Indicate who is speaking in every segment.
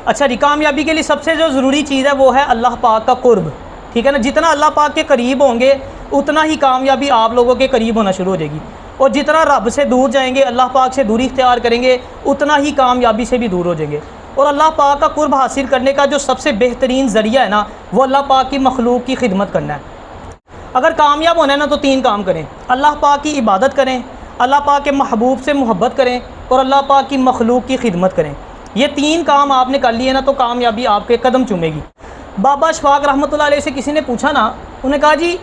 Speaker 1: अच्छा जी, कामयाबी के लिए सबसे जो ज़रूरी चीज़ है वो है अल्लाह पाक का कुर्ब, ठीक है ना। जितना अल्लाह पाक के करीब होंगे उतना ही कामयाबी आप लोगों के करीब होना शुरू हो जाएगी, और जितना रब से दूर जाएंगे, अल्लाह पाक से दूरी इख्तियार करेंगे, उतना ही कामयाबी से भी दूर हो जाएंगे। और अल्लाह पाक का कुर्ब हासिल करने का जो सबसे बेहतरीन ज़रिया है ना, वो अल्लाह पाक की मखलूक की खिदमत करना है। अगर कामयाब होना है ना तो 3 काम करें। अल्लाह पाक की इबादत करें, अल्लाह पाक के महबूब से मोहब्बत करें, और अल्लाह पाक की मखलूक की खिदमत करें। ये 3 काम आपने कर लिए ना तो कामयाबी आपके कदम चूमेगी। बाबा अशफाक रहमतुल्लाह अलैह से किसी ने पूछा ना, उन्हें कहा जी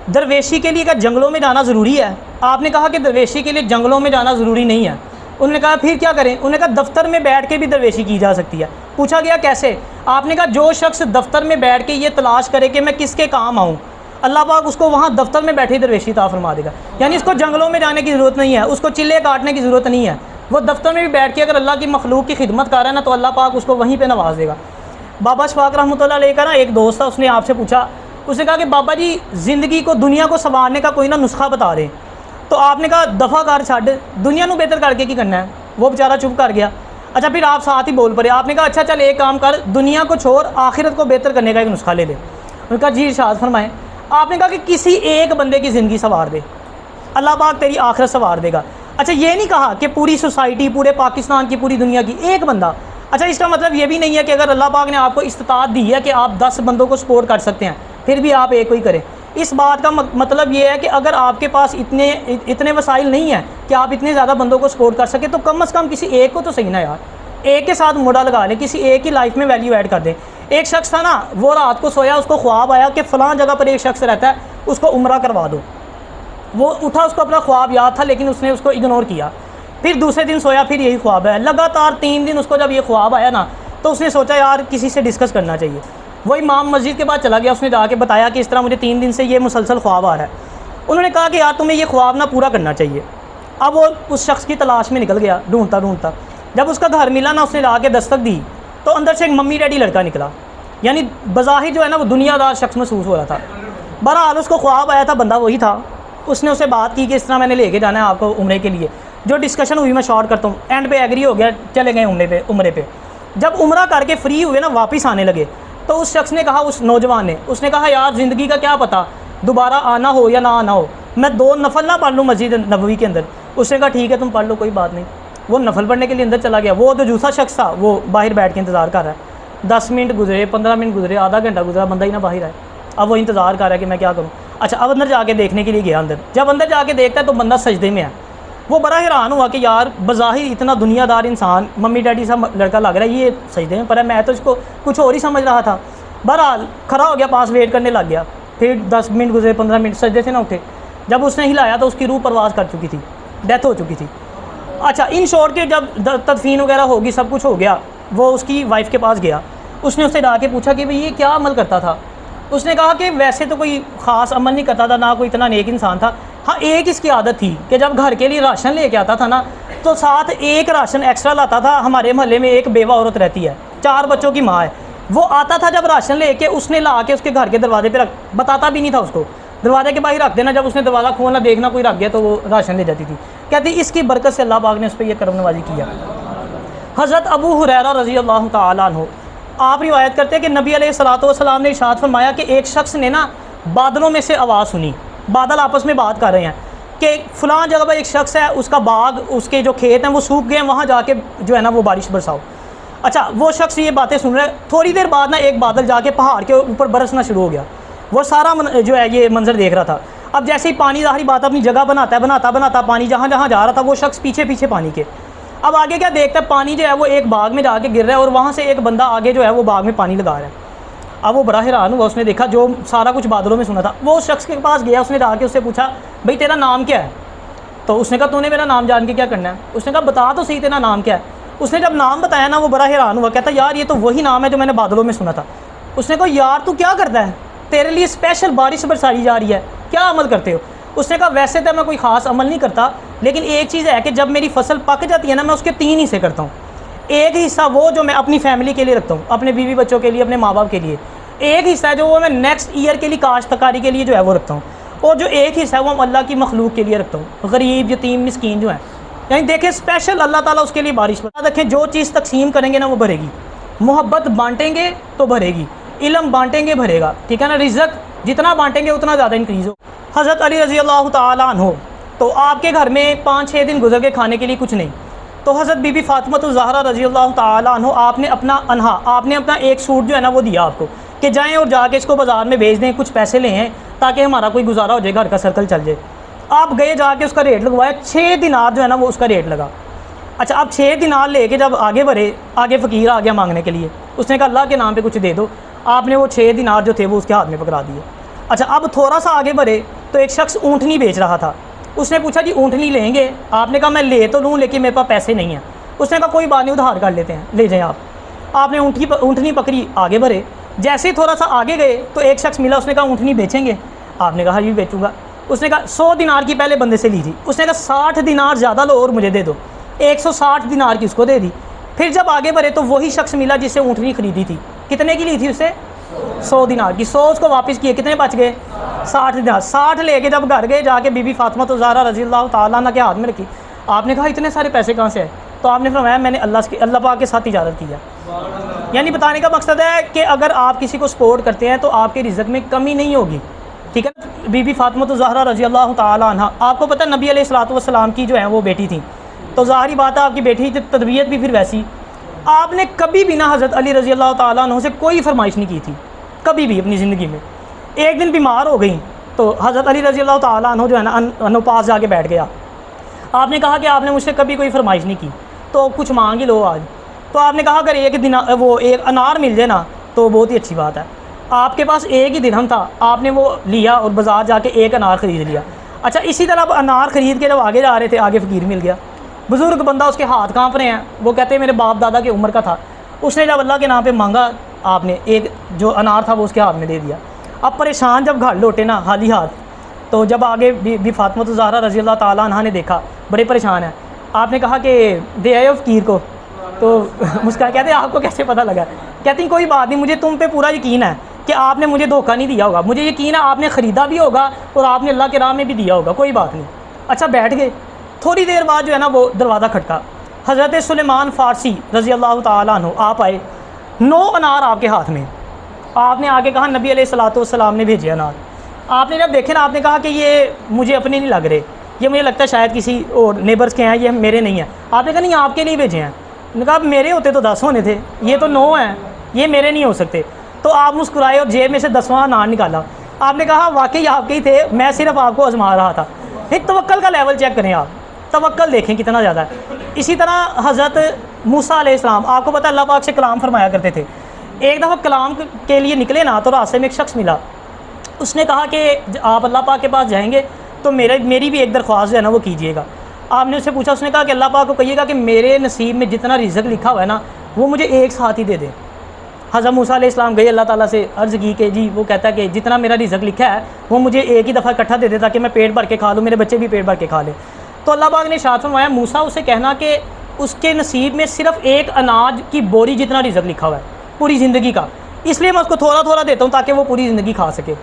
Speaker 1: दरवेशी के लिए क्या जंगलों में जाना ज़रूरी है? आपने कहा कि दरवेशी के लिए जंगलों में जाना ज़रूरी नहीं है। उन्होंने कहा फिर क्या करें? उन्होंने कहा दफ्तर में बैठ के भी दरवेशी की जा सकती है। पूछा गया कैसे? आपने कहा जो शख्स दफ्तर में बैठ के ये तलाश करे कि मैं किसके काम आऊँ, अल्लाह पाक उसको वहाँ दफ्तर में बैठे दरवेशी अता फरमा देगा। यानी इसको जंगलों में जाने की ज़रूरत नहीं है, उसको चिल्ले काटने की ज़रूरत नहीं है। वो दफ्तर में भी बैठ के अगर अल्लाह की मखलूक की खिदमत कर रहा है ना तो अल्लाह पाक उसको वहीं पर नवाज देगा। बाबा अशफाक रहमतुल्लाह अलैह का ना एक दोस्त था, उसने आपसे पूछा, उसने कहा कि बाबा जी ज़िंदगी को दुनिया को संवारने का कोई ना नुस्खा बता रहे। तो आपने कहा दफ़ा कर छड़, दुनिया को बेहतर करके की करना है। वो बेचारा चुप कर गया। अच्छा फिर आप साथ ही बोल पड़े, आपने कहा अच्छा चल एक काम कर, दुनिया को छोड़ आखिरत को बेहतर करने का एक नुस्खा ले ले। उन्होंने कहा जी इरशाद फरमाएं। आपने कहा कि किसी एक बंदे की ज़िंदगी संवार दे, अल्लाह पाक तेरी आखिरत संवार देगा। अच्छा ये नहीं कहा कि पूरी सोसाइटी, पूरे पाकिस्तान की, पूरी दुनिया की, एक बंदा। अच्छा इसका मतलब ये भी नहीं है कि अगर अल्लाह पाक ने आपको इस्तिताअत दी है कि आप 10 बंदों को सपोर्ट कर सकते हैं फिर भी आप एक को ही करें। इस बात का मतलब ये है कि अगर आपके पास इतने वसाइल नहीं है कि आप इतने ज़्यादा बंदों को सपोर्ट कर सकें तो कम से कम किसी एक को तो सही ना यार, एक के साथ मोड़ा लगा लें, किसी एक की लाइफ में वैल्यू ऐड कर दें। एक शख्स था ना, वो रात को सोया, उसको ख्वाब आया कि फ़लाँ जगह पर एक शख्स रहता है, उसको उम्रा करवा दो। वो उठा, उसको अपना ख्वाब याद था लेकिन उसने उसको इग्नोर किया। फिर दूसरे दिन सोया, फिर यही ख्वाब है। लगातार 3 दिन उसको जब ये ख्वाब आया ना तो उसने सोचा यार किसी से डिस्कस करना चाहिए। वो इमाम मस्जिद के बाद चला गया, उसने जाके बताया कि इस तरह मुझे 3 दिन से ये मुसलसल ख्वाब आ रहा है। उन्होंने कहा कि यार तुम्हें ये ख्वाब ना पूरा करना चाहिए। अब वो उस शख्स की तलाश में निकल गया, ढूंढता ढूंढता। जब उसका घर मिला ना, उसने जाके दस्तक दी तो अंदर से एक मम्मी डैडी लड़का निकला। यानी बज़ाहिर जो है ना वो दुनियादार शख्स महसूस हो रहा था। बहरहाल उसको ख्वाब आया था, बंदा वही था। उसने उससे बात की कि इस तरह मैंने लेके जाना है आपको उम्रे के लिए। जो डिस्कशन हुई मैं शॉर्ट करता हूँ, एंड पे एग्री हो गया, चले गए उम्रे पे। जब उम्रा करके फ्री हुए ना, वापस आने लगे तो उस शख्स ने कहा, उस नौजवान ने, उसने कहा यार ज़िंदगी का क्या पता दोबारा आना हो या ना आना हो, मैं 2 नफल ना पढ़ लूँ मस्जिद नबवी के अंदर। उसने कहा ठीक है तुम पढ़ लो, कोई बात नहीं। वो नफल पढ़ने के लिए अंदर चला गया। वो जो दूसरा शख्स था वो बाहर बैठ के इंतज़ार कर रहा है। 10 मिनट गुजरे, 15 मिनट गुजरे, आधा घंटा गुजरा, बंदा ही ना बाहर आए। अब वो इंतज़ार कर रहा है कि मैं क्या करूँ। अच्छा अब अंदर जाके देखने के लिए गया। अंदर जब अंदर जाके देखता है तो बंदा सजदे में है। वो बड़ा हैरान हुआ कि यार बज़ाहिर इतना दुनियादार इंसान, मम्मी डैडी सा लड़का लग रहा है, ये सजदे में पड़ा, मैं तो इसको कुछ और ही समझ रहा था। बहरहाल खड़ा हो गया, पास वेट करने लग गया। फिर 10 मिनट गुजरे, 15 मिनट, सजदे से ना उठे। जब उसने हिलाया तो उसकी रूह परवाज़ कर चुकी थी, डेथ हो चुकी थी। अच्छा इन शॉर्ट के जब तदफीन वगैरह होगी, सब कुछ हो गया, वो उसकी वाइफ के पास गया। उसने उससे जाके पूछा कि भाई ये क्या अमल करता था। उसने कहा कि वैसे तो कोई ख़ास अमल नहीं करता था, ना कोई इतना नेक इंसान था। हाँ एक इसकी आदत थी कि जब घर के लिए राशन लेके आता था ना तो साथ एक राशन एक्स्ट्रा लाता था। हमारे मोहल्ले में एक बेवा औरत रहती है, 4 बच्चों की माँ है। वो आता था जब राशन लेके, उसने ला के उसके घर के दरवाजे पे रख, बताता भी नहीं था उसको, दरवाजे के बाहर रख देना। जब उसने दरवाज़ा खोलना, देखना कोई रख गया तो वो राशन ले जाती थी। कहती इसकी बरकत से अल्लाह पाक ने उस पर यह करम नवाजी किया। हज़रत अबू हुरैरा रज़ी अल्लाह तआला अन्हु आप रिवायत करते हैं कि नबी अलैहिस्सलातु वस्सलाम ने इरशाद फरमाया कि एक शख्स ने ना बादलों में से आवाज़ सुनी। बादल आपस में बात कर रहे हैं कि फ़लाँ जगह पर एक शख्स है, उसका बाग, उसके जो खेत हैं वो सूख गए हैं, वहाँ जाके जो है ना वो बारिश बरसाओ। अच्छा वो शख्स ये बातें सुन रहे, थोड़ी देर बाद ना एक बादल जाके पहाड़ के ऊपर बरसना शुरू हो गया। वो सारा जो है ये मंजर देख रहा था। अब जैसे ही पानी ज़ाहिरी बात अपनी जगह बनाता पानी जहाँ जहाँ जा रहा था, वो शख्स पीछे पीछे पानी के। अब आगे क्या देखता है, पानी जो है वो एक बाग में जाके गिर रहा है और वहाँ से एक बंदा आगे जो है वो बाग में पानी लगा रहा है। अब वो बड़ा हैरान हुआ, उसने देखा जो सारा कुछ बादलों में सुना था। वो उस शख्स के पास गया, उसने जाके उससे पूछा भाई तेरा नाम क्या है। तो उसने कहा तूने मेरा नाम जान के क्या करना है। उसने कहा बता तो सही तेरा नाम क्या है। उसने जब नाम बताया ना वो बड़ा हैरान हुआ, कहता यार ये तो वही नाम है जो मैंने बादलों में सुना था। उसने कहा यार तू क्या करता है, तेरे लिए स्पेशल बारिश बरसाई जा रही है, क्या अमल करते हो। उसने कहा वैसे तो मैं कोई ख़ास अमल नहीं करता, लेकिन एक चीज़ है कि जब मेरी फसल पक जाती है ना मैं उसके 3 हिस्से करता हूँ। एक हिस्सा वो जो मैं अपनी फैमिली के लिए रखता हूँ, अपने बीवी बच्चों के लिए, अपने माँ बाप के लिए। एक हिस्सा है जो वो मैं नेक्स्ट ईयर के लिए काश्तकारी के लिए जो है वो रखता हूँ। और जो एक हिस्सा है वो अल्लाह की मखलूक के लिए रखता हूँ, गरीब यतीम मिस्कीन जो है। यानी देखें स्पेशल अल्लाह ताला उसके लिए बारिश बता रखें, जो चीज़ तकसीम करेंगे ना वो भरेगी। मोहब्बत बांटेंगे तो भरेगी, इल्म बांटेंगे भरेगा, ठीक है ना। रिज़्क़ जितना बांटेंगे उतना ज़्यादा इंक्रीज़ हो। हज़रत अली रज़ी अल्लाह ताला अन्हु, तो आपके घर में 5-6 दिन गुजर के खाने के लिए कुछ नहीं, तो हज़रत बीबी फ़ातिमा ज़हरा रज़ी अल्लाह ताला अन्हु आपने अपना एक सूट जो है ना वो दिया आपको कि जाएँ और जाके इसको बाज़ार में बेच दें, कुछ पैसे लें हैं ताकि हमारा कोई गुजारा हो जाए, घर का सर्कल चल जाए। आप गए, जाके उसका रेट लगवाया, 6 दिनार जो है ना वो उसका रेट लगा। अच्छा, आप 6 दिनार लेके जब आगे बढ़े, आगे फ़कीर आ गया मांगने के लिए, उसने कहा अल्लाह के नाम पे कुछ दे दो, आपने वो 6 दिनार जो थे वो उसके हाथ में पकड़ा दिए। अच्छा, अब थोड़ा सा आगे बढ़े तो एक शख्स ऊँटनी बेच रहा था, उसने पूछा जी ऊँटनी लेंगे? आपने कहा मैं ले तो लूँ लेकिन मेरे पास पैसे नहीं हैं। उसने कहा कोई बात नहीं, उधार कर लेते हैं, ले जाएँ आप। आपने ऊँटनी पकड़ी, आगे बढ़े, जैसे ही थोड़ा सा आगे गए तो एक शख्स मिला, उसने कहा ऊँटनी बेचेंगे? आपने कहा जी बेचूँगा। उसने कहा 100 दिनार की पहले बंदे से ली थी, उसने कहा 60 दिनार ज़्यादा लो और मुझे दे दो, 160 दिनार की उसको दे दी। फिर जब आगे बढ़े तो वही शख्स मिला जिससे ऊँटनी खरीदी थी, कितने की ली थी उससे? 100 दिनार की। 100 उसको वापस किए, कितने बच गए? 60 दिनार। 60 लेके जब घर गए, जाके बीबी फ़ातिमा ज़हरा रज़ी अल्लाह ताला अन्हा के हाथ में रखी। आपने कहा इतने सारे पैसे कहाँ से आए? तो आपने फरमाया मैंने अल्लाह पाक के साथ तिजारत किया। यानी बताने का मकसद है कि अगर आप किसी को सपोर्ट करते हैं तो आपके रिज़्क़ में कमी नहीं होगी, ठीक है। बीबी फ़ातिमा ज़हरा रज़ी अल्लाह ताला अन्हा, आपको पता है नबी अलैहिस्सलातु वस्सलाम की जो है वो बेटी थी, तो ज़ाहिरी बात है आपकी बेटी की तरबियत भी फिर वैसी। आपने कभी भी ना हज़रत अली रज़ी अल्लाह ताला अन्हु से कोई फरमाइश नहीं की थी, कभी भी अपनी ज़िंदगी में। एक दिन बीमार हो गई तो हज़रत अली रज़ी अल्लाह ताला अन्हु जो है ना पास जाके बैठ गया। आपने कहा कि आपने मुझसे कभी कोई फरमाइश नहीं की, तो कुछ मांग ही लो आज। तो आपने कहा अगर एक अनार मिल जाए ना तो बहुत ही अच्छी बात है। आपके पास एक ही दिरहम था, आपने वो लिया और बाज़ार जाके एक अनार ख़रीद लिया। अच्छा, इसी तरह अब अनार ख़रीद के जब आगे जा रहे थे, आगे फ़कीर मिल गया, बुज़ुर्ग बंदा, उसके हाथ काँप रहे हैं, वो कहते हैं मेरे बाप दादा की उम्र का था। उसने जब अल्लाह के नाम पे मांगा, आपने एक जो अनार था वो उसके हाथ में दे दिया। अब परेशान जब घर लौटे ना खाली हाथ, तो जब आगे भी फ़ातिमा ज़हरा रज़ी अल्लाह ताला अन्हा ने देखा बड़े परेशान हैं, आपने कहा कि दे आए हो फ़कीर को? तो मुस्कुरा, कहते आपको कैसे पता लगा? कहती कोई बात नहीं, मुझे तुम पे पूरा यकीन है कि आपने मुझे धोखा नहीं दिया होगा, मुझे यकीन है आपने ख़रीदा भी होगा और आपने अल्लाह के राह में भी दिया होगा, कोई बात नहीं। अच्छा, बैठ गए। थोड़ी देर बाद जो है ना वो दरवाज़ा खटका, हज़रत सुलेमान फ़ारसी रज़ी अल्लाह ताला अन्हु आप आए, 9 अनार आपके हाथ में। आपने आगे कहा नबी अलैहिस्सलातु वस्सलाम ने भेजे अनार। आपने जब देखे ना, आपने कहा कि ये मुझे अपने नहीं लग रहे, ये मुझे लगता है शायद किसी और नेबर्स के हैं, ये मेरे नहीं हैं। आपने कहा नहीं आपके लिए भेजे हैं। उन्होंने कहा मेरे होते तो 10 होने थे, ये तो 9 हैं, ये मेरे नहीं हो सकते। तो आप मुस्कुराए और जेब में से 10वां अनार निकाला। आपने कहा वाकई आपके ही थे, मैं सिर्फ आपको आजमा रहा था। एक तवक्कल का लेवल चेक करें आप, तवक्कल देखें कितना ज़्यादा है। इसी तरह हज़रत मूसा अलैहिस्सलाम, आपको पता है अल्लाह पाक से कलाम फरमाया करते थे। एक दफ़ा कलाम के लिए निकले ना तो रास्ते में एक शख्स मिला, उसने कहा कि आप अल्लाह पाक के पास जाएंगे तो मेरी भी एक दरख्वास्त जो है ना वो कीजिएगा। आपने उससे पूछा, उसने कहा कि अल्लाह पाक को कहिएगा कि मेरे नसीब में जितना रिज़्क़ लिखा हुआ है ना वो मुझे एक साथ ही दे दे। हज़रत मूसा अलैहिस्सलाम गए, अल्लाह ताला से अर्ज़ की कि जी, वो कहता है कि जितना मेरा रिज़्क़ लिखा है वो मुझे एक ही दफ़ा इकट्ठा दे दे ताकि मैं पेट भर के खा लूँ, मेरे बच्चे भी पेट भर के खा लें। तो अल्लाह पाक ने इरशाद फरमाया, मूसा उसे कहना कि उसके नसीब में सिर्फ एक अनाज की बोरी जितना रिज़्क़ लिखा हुआ है पूरी ज़िंदगी का, इसलिए मैं उसको थोड़ा थोड़ा देता हूँ ताकि वो पूरी ज़िंदगी खा सके।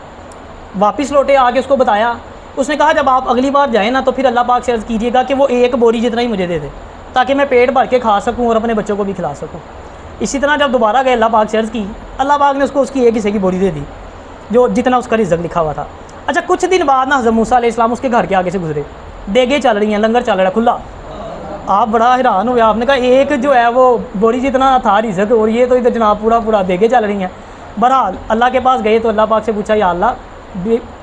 Speaker 1: वापस लौटे, आगे उसको बताया। उसने कहा जब आप अगली बार जाएँ ना तो फिर अल्लाह पाक से अर्ज़ कीजिएगा कि वो एक बोरी जितना ही मुझे दे दे ताकि मैं पेट भर के खा सकूँ और अपने बच्चों को भी खिला सकूँ। इसी तरह जब दोबारा गए अल्लाह पाक से अर्ज़ की, अल्लाह पाक ने उसको उसकी एक हिस्से की बोरी दे दी जो जितना उसका रिज़्क़ लिखा हुआ था। अच्छा, कुछ दिन बाद ना हज़रत मूसा अलैहिस्सलाम उसके घर के आगे से गुजरे, देगे चल रही हैं, लंगर चल रहा है खुला। आप बड़ा हैरान हुए, आपने कहा एक जो है वो बोरी जितना था रिज़्क़ और ये तो इधर जनाब पूरा देगे चल रही हैं। बहरहाल अल्लाह के पास गए तो अल्लाह पाक से पूछा, या अल्लाह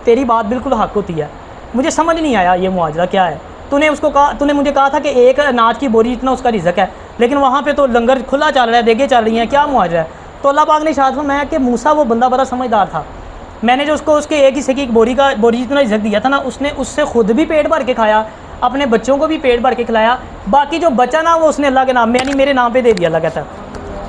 Speaker 1: तेरी बात बिल्कुल हक़ होती है, मुझे समझ नहीं आया ये मुआजरा क्या है। तूने मुझे कहा था कि एक अनाज की बोरी जितना उसका रिज़्क़ है, लेकिन वहाँ पे तो लंगर खुला चल रहा है, देगे चल रही हैं, क्या मुआजरा है? तो अल्लाह पाक ने इरशाद फरमाया कि मूसा वो बंदा बड़ा समझदार था, मैंने जो उसको उसके एक हिस्से की एक बोरी जितना रिज़्क़ दिया था ना, उसने उससे ख़ुद भी पेट भर के खाया, अपने बच्चों को भी पेट भर के खिलाया, बाकी जो बचा ना वो उसने अल्लाह के नाम में यानी मेरे नाम पे दे दिया। अल्लाह कहता है,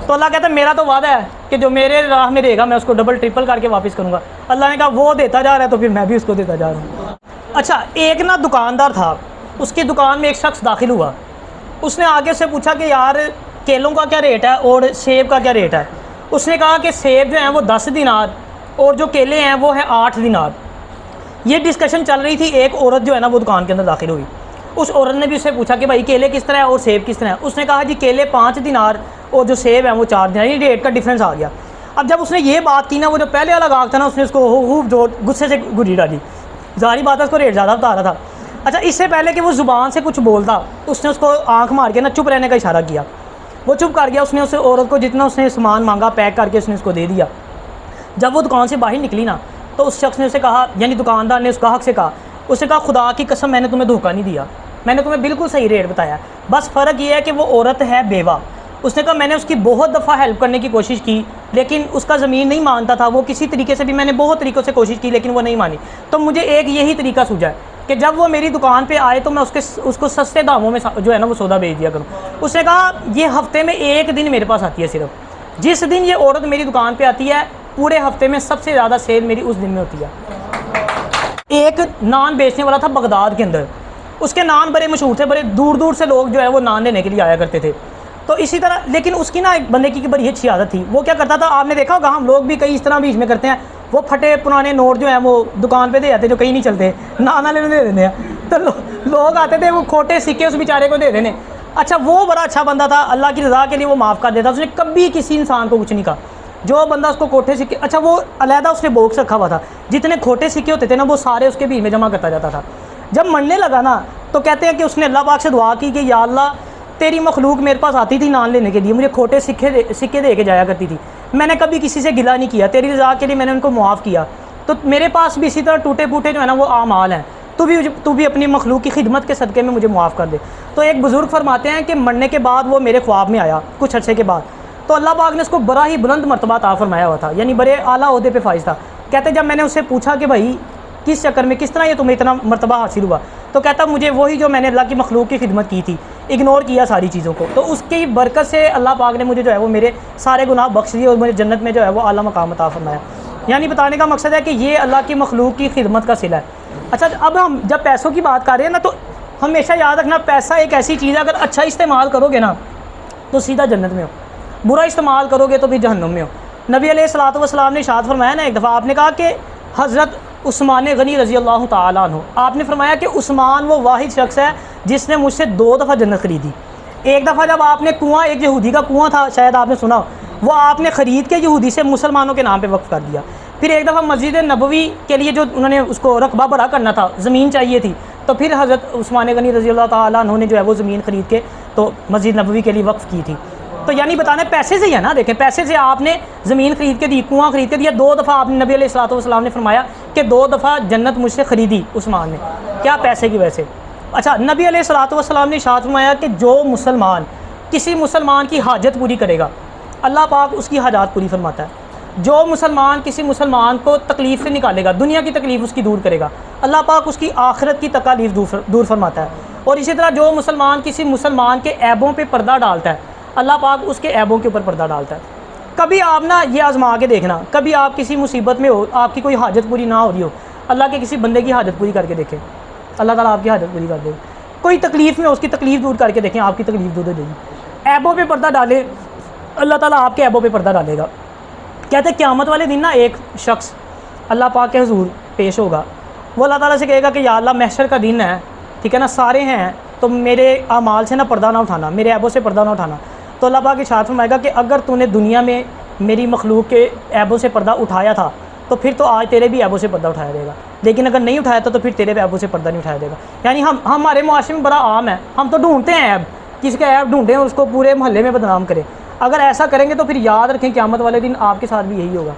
Speaker 1: तो अल्लाह कहता है मेरा तो वादा है कि जो मेरे राह में रहेगा मैं उसको डबल ट्रिपल करके वापस करूँगा। अल्लाह ने कहा वो देता जा रहा है तो फिर मैं भी उसको देता जा रहा हूँ। अच्छा, एक ना दुकानदार था, उसकी दुकान में एक शख्स दाखिल हुआ, उसने आगे से पूछा कि यार केलों का क्या रेट है और सेब का क्या रेट है? उसने कहा कि सेब जो हैं वो 10 दिनार और जो केले हैं वो है 8 दिनार। ये डिस्कशन चल रही थी, एक औरत जो है ना वो दुकान के अंदर दाखिल हुई। उस औरत ने भी उससे पूछा कि भाई केले किस तरह है और सेब किस तरह है? उसने कहा जी केले 5 दिनार और जो सेब है वो 4 दिनार, ये रेट का डिफरेंस आ गया। अब जब उसने ये बात की ना, वो जो पहले वाला गाहक था ना, उसने उसको खूब जोर गुस्से से गुड़ी डाली। जारी बात है, उसको रेट ज़्यादा बता रहा था। अच्छा, इससे पहले कि वो ज़ुबान से कुछ बोलता, उसने उसको आंख मार के ना चुप रहने का इशारा किया। वो चुप कर गया। उसने उस औरत को जितना उसने सामान मांगा पैक करके उसने उसको दे दिया। जब वो दुकान से बाहर निकली ना, तो उस शख्स ने उसे कहा, यानी दुकानदार ने उस ग्राहक से कहा, उसने कहा खुदा की कसम मैंने तुम्हें धोखा नहीं दिया, मैंने तुम्हें बिल्कुल सही रेट बताया, बस फ़र्क ये है कि वो औरत है बेवा। उसने कहा मैंने उसकी बहुत दफ़ा हेल्प करने की कोशिश की, लेकिन उसका ज़मीन नहीं मानता था। वो किसी तरीके से भी, मैंने बहुत तरीक़ों से कोशिश की, लेकिन वो नहीं मानी। तो मुझे एक यही तरीका सूझा कि जब वो मेरी दुकान पे आए तो मैं उसको सस्ते दामों में जो है ना वो सौदा बेच दिया करूँ। उसने कहा ये हफ़्ते में एक दिन मेरे पास आती है सिर्फ, जिस दिन ये औरत मेरी दुकान पे आती है पूरे हफ़्ते में सबसे ज़्यादा सेल मेरी उस दिन में होती है। एक नान बेचने वाला था बगदाद के अंदर, उसके नान बड़े मशहूर थे, बड़े दूर दूर से लोग जो है वो नान लेने के लिए आया करते थे। तो इसी तरह, लेकिन उसकी ना एक बंदे की बड़ी अच्छी आदत थी। वो क्या करता था, आपने देखा होगा, हम लोग भी कई इस तरह बीच में करते हैं, वो फटे पुराने नोट जो हैं वो दुकान पे दे जाते, जो कहीं नहीं चलते, नाना लेने दे देते हैं। तो लोग आते थे, वो खोटे सिक्के उस बेचारे को दे देने। अच्छा, वो बड़ा अच्छा बंदा था, अल्लाह की रज़ा के लिए वो माफ़ कर देता। उसने कभी किसी इंसान को कुछ नहीं कहा। जो बंदा उसको खोटे सिक्के, अच्छा वो अलहदा उसने बॉक्स रखा हुआ था, जितने खोटे सिक्के होते थे ना वो सारे उसके बीच में जमा करता जाता था। जब मरने लगा ना, तो कहते हैं कि उसने अल्लाह पाक से दुआ की कि या अल्लाह तेरी मखलूक मेरे पास आती थी नान लेने के लिए, मुझे खोटे सिक्के दे के जाया करती थी, मैंने कभी किसी से गिला नहीं किया, तेरी रज़ा के लिए मैंने उनको मुआफ़ किया। तो मेरे पास भी इसी तरह टूटे फूटे जो है ना वो आमाल हैं, तू भी अपनी मखलूक की खिदमत के सदक़े में मुझे मुआफ़ कर दे। तो एक बुज़ुर्ग फरमाते हैं कि मरने के बाद वो मेरे ख्वाब में आया कुछ अर्से के बाद, तो अल्लाह पाक ने उसको बड़ा ही बुलंद मर्तबा अता फरमाया हुआ था, यानी बड़े आला ओहदे पे फाइज था। कहते जब मैंने उससे पूछा कि भाई किस चक्कर में, किस तरह ये तुम्हें इतना मर्तबा हासिल हुआ, तो कहता मुझे वही जो मैंने अल्लाह की मखलूक की खिदमत की थी, इग्नोर किया सारी चीज़ों को, तो उसकी बरकत से अल्लाह पाक ने मुझे जो है वो मेरे सारे गुनाह बख्श दिए और मुझे जन्नत में जो है वो आला मकाम अता फरमाया। यानी बताने का मकसद है कि ये अल्लाह की मखलूक की खिदमत का सिला है। अच्छा, अब हम जब पैसों की बात कर रहे हैं ना, तो हमेशा याद रखना पैसा एक ऐसी चीज़ है, अगर अच्छा इस्तेमाल करोगे ना तो सीधा जन्नत में हो, बुरा इस्तेमाल करोगे तो फिर जहन्नुम में हो। नबी अलैहिस्सलातु वस्सलाम ने इरशाद फरमाया ना, एक दफ़ा आपने कहा कि हज़रत उस्मान गनी रज़ी अल्लाह ताला अन्हु, आपने फरमाया कि उस्मान वो वाहिद शख्स है जिसने मुझसे 2 दफ़ा जन्नत ख़रीदी। एक दफ़ा जब आपने कुआँ, एक यहूदी का कुआँ था, शायद आपने सुना, वो आपने ख़रीद के यहूदी से मुसलमानों के नाम पे वक्फ़ कर दिया। फिर एक दफ़ा मस्जिद नबवी के लिए जो उन्होंने उसको रकबा भरा करना था, ज़मीन चाहिए थी, तो फिर हज़रत उस्मान गनी रज़ी अल्लाह ताला अन्हु ने जो है वो ज़मीन ख़रीद के तो मस्जिद नबवी के लिए वक्फ़ की थी। तो यानी बताना पैसे से ही है ना, देखें पैसे से आपने ज़मीन ख़रीद के दी, कुआँ ख़रीद के दिया, 2 दफ़ा आपने नबी अलैहिस्सलातु वस्सलाम ने फरमाया कि 2 दफ़ा जन्नत मुझसे ख़रीदी उस्मान ने, क्या पैसे की वजह से। अच्छा, नबी अलैहिस्सलातु वस्सलाम ने इरशाद फरमाया कि जो मुसलमान किसी मुसलमान की हाजत पूरी करेगा, अल्लाह पाक उसकी हाजात पूरी फरमाता है। जो मुसलमान किसी मुसलमान को तकलीफ़ से निकालेगा, दुनिया की तकलीफ़ उसकी दूर करेगा, अल्लाह पाक उसकी आखिरत की तकालीफ़ दूर फरमाता है। और इसी तरह जो मुसलमान किसी मुसलमान के ऐबों पे पर्दा डालता है, अल्लाह पाक उसके ऐबों के ऊपर पर्दा डालता है। कभी आप ना ये आज़मा के देखना, कभी आप किसी मुसीबत में हो, आपकी कोई हाजत पूरी ना हो रही हो, अल्लाह के किसी बंदे की हाजत पूरी करके देखें, अल्लाह ताला आपकी हाजत पूरी कर देगा। कोई तकलीफ़ में, उसकी तकलीफ़ दूर करके देखें, आपकी तकलीफ़ दूर देगी। ऐबों पे पर्दा डाले, अल्लाह ताला आपके ऐबों पे पर्दा डालेगा। कहते हैं क़यामत वाले दिन ना एक शख्स अल्लाह पाक के हुज़ूर पेश होगा, वो अल्लाह ताला से कहेगा कि या अल्लाह महशर का दिन है, ठीक है ना, सारे हैं, तो मेरे आमाल से ना पर्दा ना उठाना, मेरे ऐबों से पर्दा ना उठाना। तो अल्लाह पाक इरशाद फरमाएगा कि अगर तूने दुनिया में मेरी मखलूक के ऐबों से पर्दा उठाया था, तो फिर तो आज तेरे भी ऐबों से पर्दा उठाया जाएगा, लेकिन अगर नहीं उठाया था तो फिर तेरे भी ऐबों से पर्दा नहीं उठाया जाएगा। यानी हमारे मुआशरे में बड़ा आम है, हम तो ढूंढते हैं ऐब, किसी का ऐब ढूंढें, उसको पूरे मोहल्ले में बदनाम करें। अगर ऐसा करेंगे तो फिर याद रखें क़यामत वाले दिन आपके साथ भी यही होगा।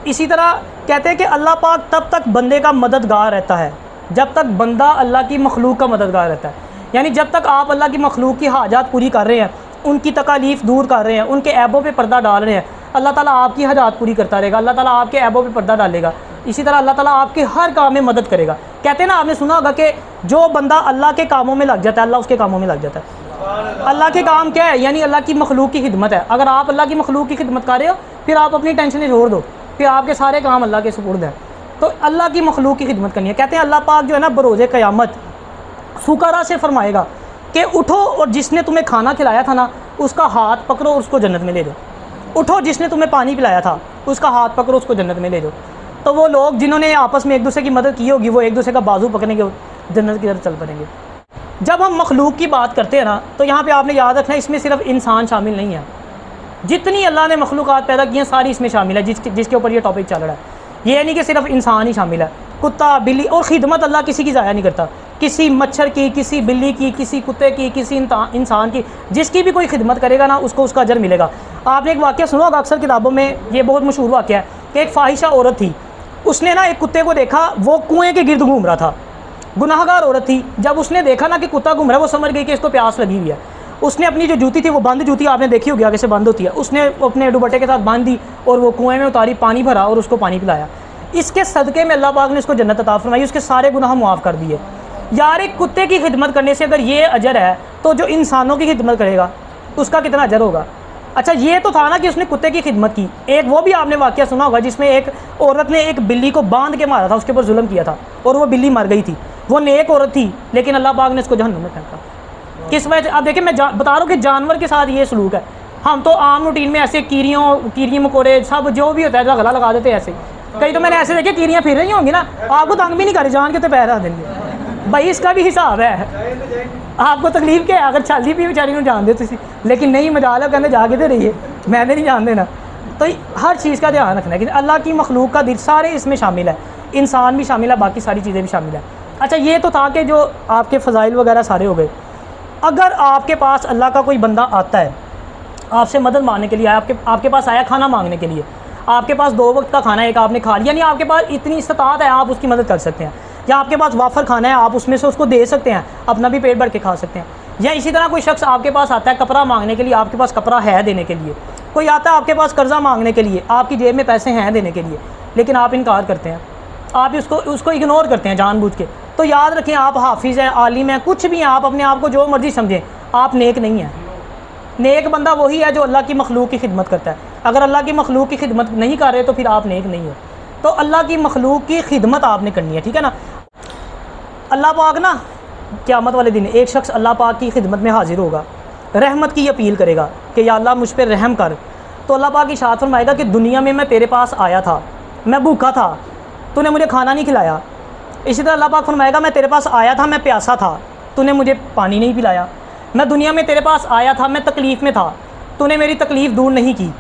Speaker 1: इसी तरह कहते हैं कि अल्लाह पाक तब तक बंदे का मददगार रहता है जब तक बंदा अल्लाह की मखलूक का मददगार रहता है। यानी जब तक आप अल्लाह की मखलूक की हाजात पूरी कर रहे हैं, उनकी तकालीफ़ दूर कर रहे हैं, उनके ऐबों पे पर्दा डाल रहे हैं, अल्लाह ताला आपकी हाजात पूरी करता रहेगा, अल्लाह ताला आपके ऐबों पे पर्दा डालेगा। इसी तरह अल्लाह ताला आपके हर काम में मदद करेगा। कहते हैं ना, आपने सुना होगा कि जो बंदा अल्लाह के कामों में लग जाता है, अल्लाह उसके कामों में लग जाता है। अल्लाह के काम क्या है? यानी अल्लाह की मखलूक की खिदमत है। अगर आप अल्लाह की मखलूक की खिदमत कर रहे हो, फिर आप अपनी टेंशन छोड़ दो, फिर आपके सारे काम अल्लाह के सुपुर्द हैं। तो अल्लाह की मखलूक की खिदमत करनी है। कहते हैं अल्लाह पाक जो है ना, बरोज़े क़यामत फुकरा से फरमाएगा कि उठो और जिसने तुम्हें खाना खिलाया था ना, उसका हाथ पकड़ो और उसको जन्नत में ले जाओ। उठो, जिसने तुम्हें पानी पिलाया था, उसका हाथ पकड़ो, उसको जन्नत में ले जाओ। तो वो लोग जिन्होंने आपस में एक दूसरे की मदद की होगी, वो एक दूसरे का बाजू पकड़ेंगे, जन्नत की तरफ चल पड़ेंगे। जब हम मखलूक की बात करते हैं ना, तो यहाँ पे आपने याद रखना है, इसमें सिर्फ इंसान शामिल नहीं है, जितनी अल्लाह ने मखलूक़ात पैदा की हैं सारी इसमें शामिल है, जिसके ऊपर ये टॉपिक चल रहा है। ये नहीं कि सिर्फ इंसान ही शामिल है, कुत्ता बिल्ली, और ख़िदमत अल्लाह किसी की ज़ाया नहीं करता, किसी मच्छर की, किसी बिल्ली की, किसी कुत्ते की, किसी इंसान की, जिसकी भी कोई खिदमत करेगा ना उसको उसका अजर मिलेगा। आपने एक वाक़या सुना होगा अक्सर किताबों में, ये बहुत मशहूर वाक़या है कि एक फ़ाहिशा औरत थी, उसने ना एक कुत्ते को देखा, वो कुएँ के गिर्द घूम रहा था, गुनाहगार औरत थी। जब उसने देखा ना कि कुत्ता घूम रहा है, वो समझ गई कि इसको प्यास लगी हुई है। उसने अपनी जो जूती थी, वो बंद जूती आपने देखी होगी आगे से बंद होती है, उसने अपने दुपट्टे के साथ बांध दी और वो कुएँ में उतारी, पानी भरा और उसको पानी पिलाया। इसके सदक़े में अल्लाह पाक ने उसको जन्नत अता फरमाई, उसके सारे गुनाह मुआफ़ कर दिए। यार एक कुत्ते की खिदमत करने से अगर ये अजर है, तो जो इंसानों की खिदमत करेगा उसका कितना अजर होगा। अच्छा ये तो था ना कि उसने कुत्ते की खिदमत की, एक वो भी आपने वाक़या सुना होगा जिसमें एक औरत ने एक बिल्ली को बांध के मारा था, उसके ऊपर जुल्म किया था और वो बिल्ली मर गई थी। वो नेक औरत थी, लेकिन अल्लाह पाक ने उसको जहन्नुम में फेंका। किस वजह से? अब देखिए मैं बता रहा हूँ कि जानवर के साथ ये सलूक है। हम तो आम रूटीन में ऐसे कीड़ियों मकोड़े सब जो भी होता है गला लगा देते हैं ऐसे। कई तो मैंने ऐसे देखे कीड़ियाँ फिर रही होंगी ना, आपको तंग भी नहीं करे, जान के तो पैर आ देंगे। भाई इसका भी हिसाब है, आपको तकलीफ क्या है? अगर चलती भी बेचारी को जान देती, लेकिन नहीं मजाल है, कहते जाके दे रही है, मैंने नहीं जान देना। तो हर चीज़ का ध्यान रखना है कि अल्लाह की मखलूक का दिल सारे इसमें शामिल है, इंसान भी शामिल है, बाकी सारी चीज़ें भी शामिल है। अच्छा ये तो था कि जो आपके फ़ज़ाइल वगैरह सारे हो गए। अगर आपके पास अल्लाह का कोई बंदा आता है आपसे मदद मांगने के लिए, आपके पास आया खाना मांगने के लिए, आपके पास 2 वक्त का खाना है, एक आपने खा लिया, नहीं आपके पास इतनी इस्तात है आप उसकी मदद कर सकते हैं, या आपके पास वाफर खाना है आप उसमें से उसको दे सकते हैं, अपना भी पेट भर के खा सकते हैं। या इसी तरह कोई शख्स आपके पास आता है कपड़ा मांगने के लिए, आपके पास कपड़ा है देने के लिए। कोई आता है आपके पास कर्ज़ा मांगने के लिए, आपकी जेब में पैसे हैं देने के लिए, लेकिन आप इनकार करते हैं, आप उसको इग्नोर करते हैं जानबूझ के। तो याद रखें आप हाफिज़ हैं, आलिम हैं, कुछ भी हैं, आप अपने आप को जो मर्ज़ी समझें, आप नेक नहीं हैं। नेक बंदा वही है जो अल्लाह की मखलूक की खिदमत करता है। अगर अल्लाह की मखलूक की खिदमत नहीं कर रहे तो फिर आप नेक नहीं हो। तो अल्लाह की मखलूक की खिदमत आपने करनी है, ठीक है ना। अल्लाह पाक ना क़यामत वाले दिन एक शख्स अल्लाह पाक की खिदमत में हाजिर होगा, रहमत की अपील करेगा कि या अल्लाह मुझ पर रहम कर। तो अल्लाह पाक इरशाद फरमाएगा कि दुनिया में मैं तेरे पास आया था, मैं भूखा था, तूने मुझे खाना नहीं खिलाया। इसी तरह अल्लाह पाक फरमाएगा मैं तेरे पास आया था, मैं प्यासा था, तूने मुझे पानी नहीं पिलाया। मैं दुनिया में तेरे पास आया था, मैं तकलीफ़ में था, तूने मेरी तकलीफ़ दूर नहीं की।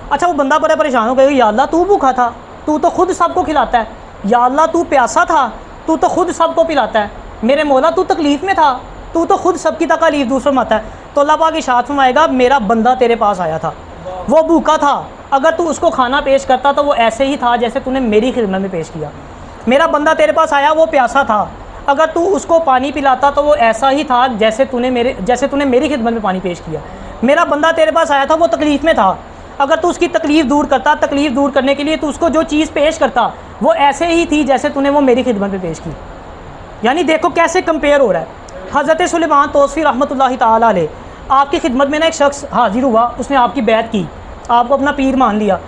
Speaker 1: अच्छा वो बंदा बड़ा परेशान हो गया, या अल्लाह तू भूखा था, तू तो खुद सबको खिलाता है, या अल्लाह तू प्यासा था, तू तो खुद सबको पिलाता है, मेरे मौला तू तकलीफ़ में था, तू तो खुद सबकी तकलीफ़ दूर फरमाता है। तो अल्लाह पाक इरशाद फरमाएगा मेरा बंदा तेरे पास आया था, वो भूखा था, अगर तू उसको खाना पेश करता तो वो ऐसे ही था जैसे तूने मेरी खिदमत में पेश किया। मेरा बंदा तेरे पास आया, वो प्यासा था, अगर तू उसको पानी पिलाता तो वो ऐसा ही था जैसे तूने मेरी खिदमत में पानी पेश किया। मेरा बंदा तेरे पास आया था, वो तकलीफ़ में था, अगर तू उसकी तकलीफ़ दूर करता, तकलीफ़ दूर करने के लिए तू उसको जो चीज़ पेश करता वो ऐसे ही थी जैसे तूने वो मेरी खिदमत में पेश की। यानी देखो कैसे कंपेयर हो रहा है। हज़रत सुलेमान तौसीफ़ी रहमतुल्लाहि ताला अलैह आपकी खिदमत में ना एक शख्स हाजिर हुआ, उसने आपकी बैत की, आपको अपना पीर मान लिया।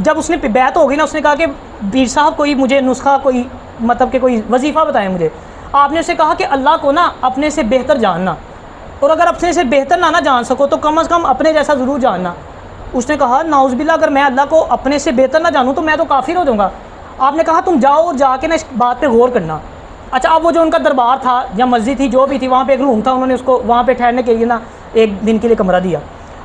Speaker 1: जब उसने बैत हो गई ना, उसने कहा कि पीर साहब कोई मुझे नुस्खा, कोई मतलब कि कोई वजीफ़ा बताएं मुझे। आपने उससे कहा कि अल्लाह को ना अपने से बेहतर जानना, और अगर अपने से बेहतर ना जान सको तो कम अज़ कम अपने जैसा ज़रूर जानना। उसने कहा नाउज़ुबिल्लाह अगर मैं अल्लाह को अपने से बेहतर ना जानूँ तो मैं तो काफिर हो जाऊँगा। आपने कहा तुम जाओ और जाके ना इस बात पे गौर करना। अच्छा अब वो जो उनका दरबार था या मस्जिद थी जो भी थी, वहाँ पे एक रूम था, उन्होंने उसको वहाँ पे ठहरने के लिए ना एक दिन के लिए कमरा दिया।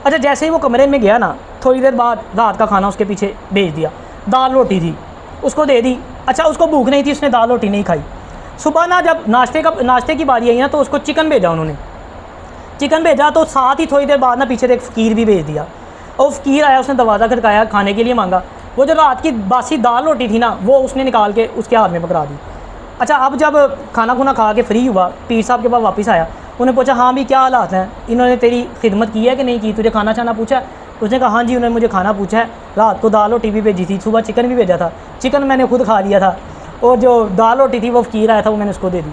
Speaker 1: अच्छा जैसे ही वो कमरे में गया ना, थोड़ी देर बाद रात का खाना उसके पीछे भेज दिया, दाल रोटी थी उसको दे दी। अच्छा उसको भूख नहीं थी, उसने दाल रोटी नहीं खाई। सुबह ना जब नाश्ते की बारी आई ना तो उसको चिकन भेजा, उन्होंने चिकन भेजा, तो साथ ही थोड़ी देर बाद ना पीछे एक फ़कीर भी भेज दिया। और फ़कीर आया, उसने दरवाज़ा खटकाया, खाने के लिए मांगा। वो जो रात की बासी दाल रोटी थी ना, वो उसने निकाल के उसके हाथ में पकड़ा दी। अच्छा अब जब खाना खुना खा के फ्री हुआ, पीर साहब के पास वापस आया, उन्हें पूछा हाँ भी क्या हालात हैं, इन्होंने तेरी खिदमत की है कि नहीं की, तुझे खाना छाना पूछा। उसने कहा हाँ जी उन्होंने मुझे खाना पूछा है, रात को दाल रोटी भी भेजी थी, सुबह चिकन भी भेजा था, चिकन मैंने खुद खा लिया था, और जो दाल रोटी थी वो फ़कीर आया था वो मैंने उसको दे दी।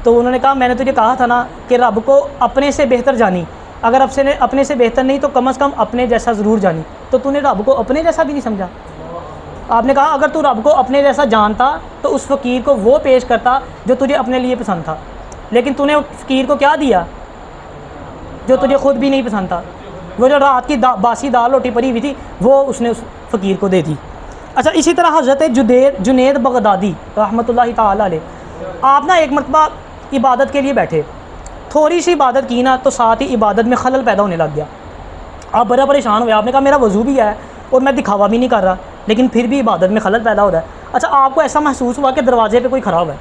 Speaker 1: तो उन्होंने कहा मैंने तुझे कहा था ना कि रब को अपने से बेहतर जानी, अगर अपने से बेहतर नहीं तो कम अज़ कम अपने जैसा ज़रूर जानी, तो तूने रब को अपने जैसा भी नहीं समझा। आपने कहा अगर तू रब को अपने जैसा जानता तो उस फ़कीर को वो पेश करता जो तुझे अपने लिए पसंद था, लेकिन तूने फ़कीर को क्या दिया जो तुझे ख़ुद भी नहीं पसंद था। वो जो रात की बासी दाल रोटी पड़ी हुई थी वो उसने उस फ़कीर को दे दी। अच्छा इसी तरह हज़रत जुनैद बगदादी रहमतुल्लाहि ताला अलैह आप ना एक मरतबा इबादत के लिए बैठे, थोड़ी सी इबादत की ना तो साथ ही इबादत में खलल पैदा होने लग गया। आप बड़ा परेशान हुए, आपने कहा मेरा वज़ू भी है और मैं दिखावा भी नहीं कर रहा, लेकिन फिर भी इबादत में खलल पैदा हो रहा है। अच्छा, आपको ऐसा महसूस हुआ कि दरवाजे पे कोई खड़ा हुआ है,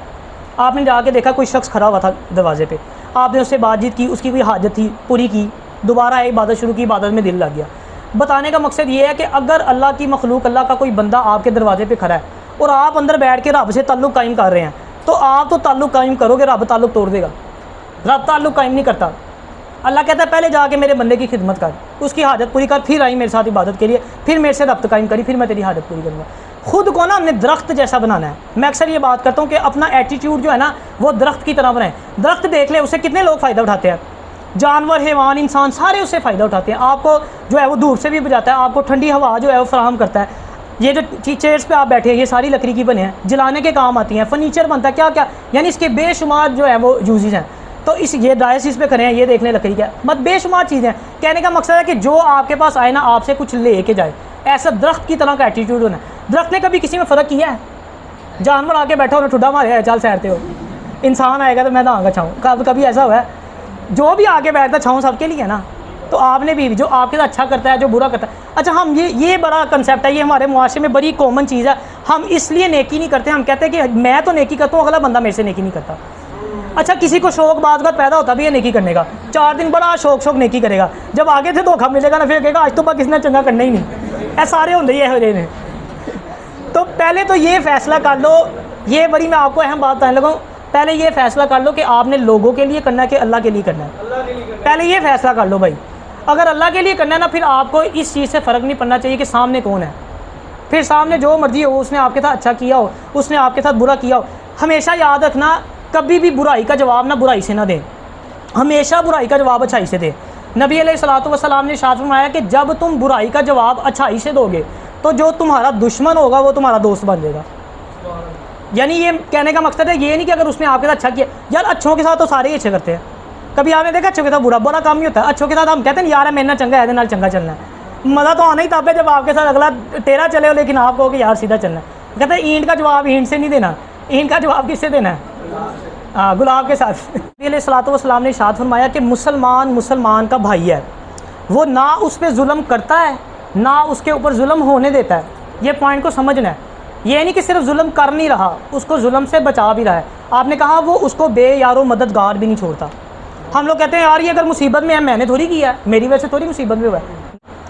Speaker 1: आपने जाके देखा कोई शख्स खड़ा हुआ था दरवाजे पे, आपने उससे बातचीत की, उसकी कोई हाजत थी पूरी की, दोबारा इबादत शुरू की, इबादत में दिल लग गया। बताने का मकसद ये है कि अगर अल्लाह की मखलूक, अल्लाह का कोई बंदा आपके दरवाजे पे खड़ा है और आप अंदर बैठ के रब से ताल्लुक़ कायम कर रहे हैं, तो आप तो ताल्लुक़ कायम करोगे, रब ताल्लुक़ तोड़ देगा। रब ताल्लुक़ कायम नहीं करता। अल्लाह कहता है पहले जाके मेरे बंदे की खिदमत कर, उसकी हाजत पूरी कर, फिर आई मेरे साथ इबादत के लिए, फिर मेरे से रब्त कायम करी, फिर मैं तेरी हाजत पूरी करूँगा। खुद को ना हमने दरख्त जैसा बनाना है। मैं अक्सर ये बात करता हूँ कि अपना एटीट्यूड जो है ना वो दरख्त की तरह बनाएं। दरख्त देख ले, उससे कितने लोग फ़ायदा उठाते हैं, जानवर, हैवान, इंसान सारे उससे फ़ायदा उठाते हैं। आपको जो है वो धूप से भी बचाता है, आपको ठंडी हवा जो है वो फराहम करता है। ये जो चेयर्स पे आप बैठे हैं ये सारी लकड़ी की बने हैं, जलाने के काम आती हैं, फर्नीचर बनता है, क्या क्या, यानी इसके बेशुमार जो है वो यूजेस हैं। तो इस ये डायसिस पे खड़े हैं, ये देख लें लकड़ी का, मत बेशुमार चीज़ें। कहने का मकसद है कि जो आपके पास आए ना आपसे कुछ ले के जाए, ऐसा दरख्त की तरह का एटीट्यूड होना है। दरख्त ने कभी किसी में फ़र्क किया है? जानवर आके बैठा हो, ठुड्डा मारे है, चल सैरते हो, इंसान आएगा तो मैं तो आऊँगा छाऊँ, कभी ऐसा हुआ है? जो भी आके बैठता छाऊँ सबके लिए है ना। तो आपने भी जो आपके साथ अच्छा करता है, जो बुरा करता है, अच्छा हम ये बड़ा कंसेप्ट है, ये हमारे मुआशरे में बड़ी कॉमन चीज़ है। हम इसलिए नेकी नहीं करते, हम कहते हैं कि मैं तो नेकी करता हूँ, अगला बंदा मेरे से नेकी नहीं करता। अच्छा, किसी को शौक बात पैदा होता भी है नेकी करने का, 4 दिन बड़ा शौक नेकी करेगा, जब आगे से धोखा मिलेगा ना फिर कहेगा आज तो बा किसने चंगा करना ही नहीं। ऐसा सारे होंगे ही है ने। तो पहले तो ये फैसला कर लो, ये बड़ी मैं आपको अहम बात बताने लगा हूँ, पहले ये फैसला कर लो कि आपने लोगों के लिए करना है कि अल्लाह के लिए करना है। पहले ये फैसला कर लो भाई। अगर अल्लाह के लिए करना है ना, फिर आपको इस चीज़ से फ़र्क नहीं पड़ना चाहिए कि सामने कौन है। फिर सामने जो मर्जी हो, उसने आपके साथ अच्छा किया हो, उसने आपके साथ बुरा किया हो, हमेशा याद रखना कभी भी बुराई का जवाब ना बुराई से ना दें, हमेशा बुराई का जवाब अच्छाई से दें। नबी अलैहिस्सलातु वस्सलाम ने इरशाद फरमाया कि जब तुम बुराई का जवाब अच्छाई से दोगे तो जो तुम्हारा दुश्मन होगा वो तुम्हारा दोस्त बन जाएगा। यानी ये कहने का मकसद है ये नहीं कि अगर उसने आपके साथ अच्छा किया, यार अच्छों के साथ तो सारे ही अच्छे करते हैं, कभी आपने देखा अच्छों के साथ बुरा बुरा काम नहीं होता। अच्छों के साथ हम कहते हैं यार मेरे ना चंगा है, चंगा चलना है। मज़ा तो आना ही तब है जब आपके साथ अगला टेढ़ा चले हो, लेकिन आप कहो कि यार सीधा चलना है। कहते हैं ईंट का जवाब ईंट से नहीं देना, ईंट का जवाब किससे देना है? हाँ, गुलाब के साथ। नबी अलैहिस्सलातु वस्सलाम ने इरशाद फरमाया कि मुसलमान का भाई है, वो ना उस पर जुल्म करता है ना उसके ऊपर जुल्म होने देता है। ये पॉइंट को समझना है। ये नहीं कि सिर्फ जुल्म कर नहीं रहा, उसको जुल्म से बचा भी रहा है। आपने कहा वो उसको बेयारो मददगार भी नहीं छोड़ता। हम लोग कहते हैं यार ये अगर मुसीबत में है मैंने थोड़ी किया है, मेरी वजह से थोड़ी मुसीबत में हुआ है।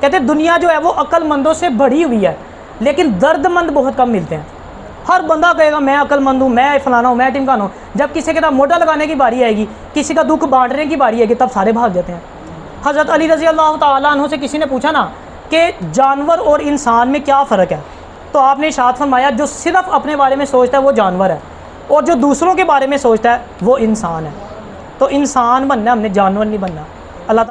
Speaker 1: कहते हैं दुनिया जो है वो अक्लमंदों से भरी हुई है, लेकिन दर्दमंद बहुत कम मिलते हैं। हर बंदा कहेगा मैं अक्लमंद हूँ, मैं फलाना हूँ, मैं टिमकाना हूँ। जब किसी के साथ मोटा लगाने की बारी आएगी, किसी का दुख बांटने की बारी आएगी, तब सारे भाग जाते हैं। हज़रत अली रज़ी अल्लाह तआला अन्हु से किसी ने पूछा ना कि जानवर और इंसान में क्या फ़र्क है, तो आपने इरशाद फरमाया जो सिर्फ़ अपने बारे में सोचता है वो जानवर है, और जो दूसरों के बारे में सोचता है वो इंसान है। तो इंसान बनना, हमने जानवर नहीं बनना। अल्लाह